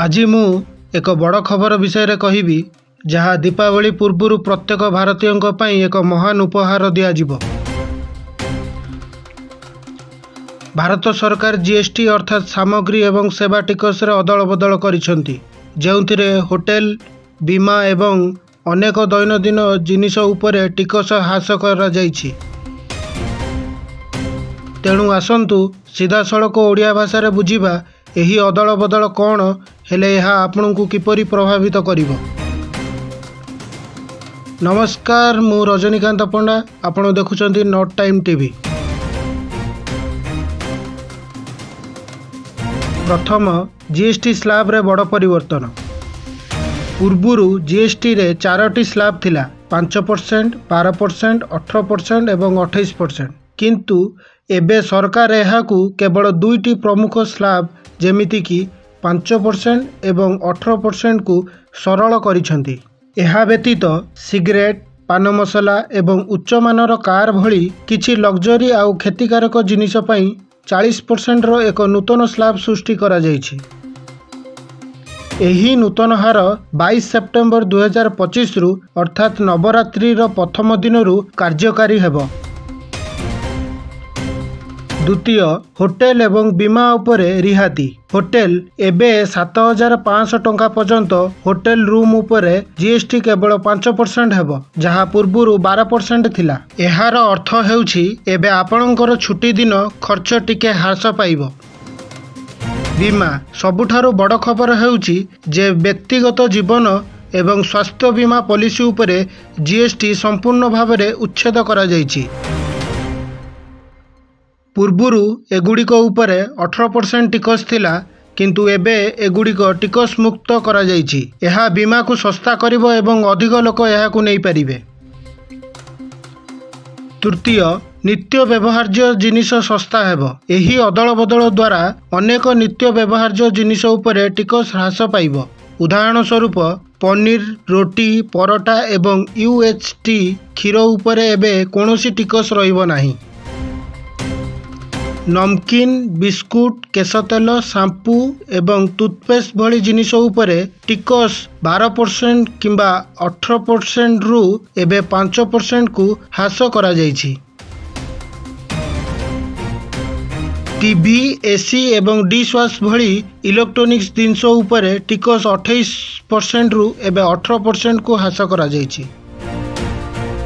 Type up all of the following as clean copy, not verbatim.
आज मु एक बड़ खबर विषय कहबी जहाँ दीपावली पूर्व प्रत्येक भारतीयों एक महान उपहार दिज्व। भारत सरकार जीएसटी अर्थात सामग्री एवं सेवा टिकस अदल बदल कर होटेल बीमा एवं अनेक दैनंदिन जिनिस उपरे टिकस ह्रास कर तेणु आसतु सीधा सड़क ओडिया भाषा रे बुझिबा एही अदल बदल कौन हेले यह आपण को किपरि प्रभावित करिवो। नमस्कार, मु रजनीकांत पंडा, आपण देखुचंती नॉट टाइम टीवी। प्रथम जीएसटी स्लैब रे बड़ परिवर्तन। पूर्वरु जीएसटी रे 4टी स्लैब थिला 5%, 12%, 18% एवं 28%। किंतु एबे सरकार एहाकू केवल 2टी प्रमुख स्लैब जेमिति कि 5% एवं 18% को सरल करिसेंती। एहा व्यतीत सिगरेट, पान मसला एवं उच्च मानर कार भली किछि लग्जरी आउ क्षतिकारक जिनिस पई 40% रो एक नूतन स्लैब सृष्टि करा जायछि। एही नूतन हार 22 सेप्टेम्बर 2025 रु अर्थात नवरात्रि रो प्रथम दिन रु कार्यकारी हेबो। द्वितीय, होटेल एवं बीमा उपरे रिहाती। होटेल एबे 7500 टंका पर्यंत होटेल रूम उपरे जीएसटी केवल 5% हेबो, जहाँ पूर्वरु 12% थिला। एहार अर्थ हेउछि एबे आपणकर छुट्टी दिन खर्च टिके ह्रास पाइबो। बीमा सबुठारु बड़ खबर हेउछि जे व्यक्तिगत जीवन एवं स्वास्थ्य बीमा पॉलिसी उपरे जीएसटी संपूर्ण भावरे उच्छेद करा जायछि। पूर्वरु एगुड़िक उपरे 18% टिकस थिला, किंतु एबे एगुड़िक टिकस मुक्त करा जायछि। एहा बीमा को सस्ता करिवो एवं अधिक लोक एहाकु नै परिबे। तृतीय, नित्य व्यवहार्य जिनिस सस्ता हेबो। एही अदल बदल द्वारा अनेक नित्य व्यवहार्य जिनिस उपरे टिकस ह्रास पाइबो। उदाहरण स्वरूप पनीर, रोटी, परोटा एवं यूएचटी क्षीर उपरे एबे कोनोसी टिकस रहिबो नाही। नमकीन, बिस्कुट, केश तेल, शैम्पू एवं टूथपेस्ट भली जिनिस उपरे टिकस 12% किंबा 18% रु एबे 5% को ह्रास करा जायछि। टीवी, एसी एवं डिश वॉश भली इलेक्ट्रॉनिक्स जिनिस उपरे टिकस 28% रु एबे 18% को ह्रास करा जायछि।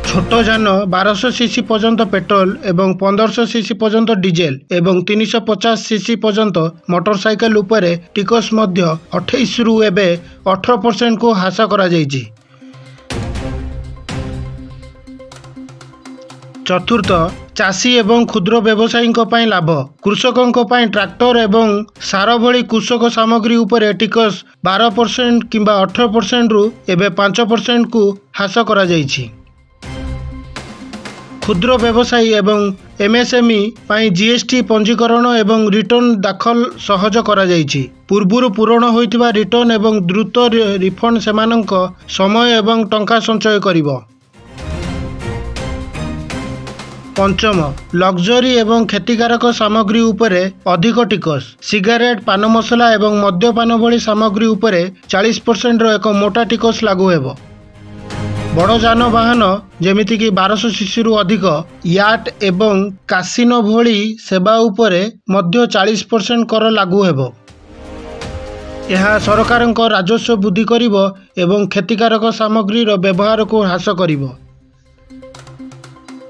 छोट जान 1200 सीसी पर्यंत पेट्रोल एवं 1500 सीसी पर्यंत डीजेल एवं 350 सीसी पर्यंत मोटरसाइकेल उपरे टिकस मध्य 28 रु एबे 18% को ह्रास करा जायछि। चतुर्थ, चाषी एवं क्षुद्र व्यवसायी पई लाभ। कृषकों पई ट्रैक्टर एवं सार भली कृषक सामग्री उपरे टिकस 12% किंबा 18% रु एबे 5% को ह्रास करा जायछि। क्षुद्र व्यवसायी एवं एमएसएमई पाई जीएसटी पंजीकरण एवं रिटर्न दाखल सहज करा जायछि। पूर्वरु पूरण होइतिबा रिटर्न एवं द्रुत रिफंड सेमानक समय एवं टंका संचय करिवो। पंचम, लग्जरी एवं क्षतिकारक सामग्री उपरे अधिक टिकस। सिगारेट, पान मसला एवं मद्यपान भली सामग्री उपरे 40% रो एक मोटा टिकस लागू हेबो। बड़ जानवाहन जेमिति कि 1200 सीसी रु अधिक याट एवं कासिनो भली सेवा उपरे मध्य 40% कर लागू हेबो। यह सरकार राजस्व वृद्धि करिवो एवं क्षतिकारक सामग्री रो व्यवहार को ह्रास करिवो।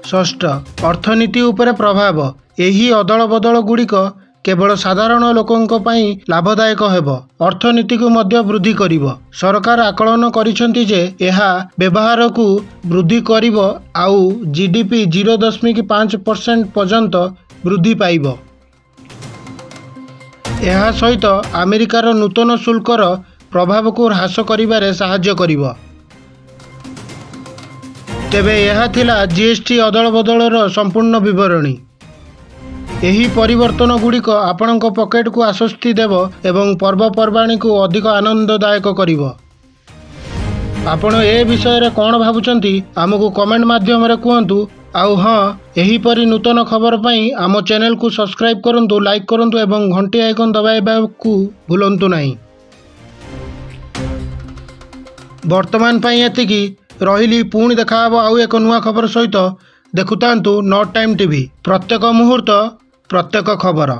षष्ठ, अर्थनीति उपरे प्रभाव। एही अदल बदल गुड़िक केवल साधारण लोकों पई लाभदायक हेबो, अर्थनीति को मध्य वृद्धि करिवो। सरकार आकलन करिसेंती जे एहा व्यवहार को वृद्धि करिवो आउ जीडीपी 0.5% पर्यंत वृद्धि पाइबो। एहा सहित अमेरिकार नूतन शुल्कर प्रभाव को ह्रास करिबारे सहाय्य करिवो। तेबे यह थिला जीएसटी अदल बदलर संपूर्ण विवरणी। एही परिवर्तन गुड़िक आपणक पॉकेट को आश्वस्ति देव एवं पर्वपर्वाणी को अधिक आनंददायक करिवो। आपण ए विषय रे कौन भावुचंती आमको कमेंट माध्यम रे कहतु। आउ हाँ, एहीपरि नूतन खबर पाई आम चैनल को सब्सक्राइब करंतु, लाइक करंतु एवं घंटी आइकन दबाइबा को भूलंतु नहीं। ବର୍ତ୍ତମାନ ପାଇଁ ଏତିକି ରହିଲି। ପୁଣି ଦେଖା ହେବ ଆଉ ଏକ ନୂଆ ଖବର ସହିତ। ଦେଖୁଥାନ୍ତୁ ନଟ୍ ଟାଇମ୍ ଟିଭି। ପ୍ରତ୍ୟେକ ମୁହୂର୍ତ୍ତ ପ୍ରତ୍ୟେକ ଖବର।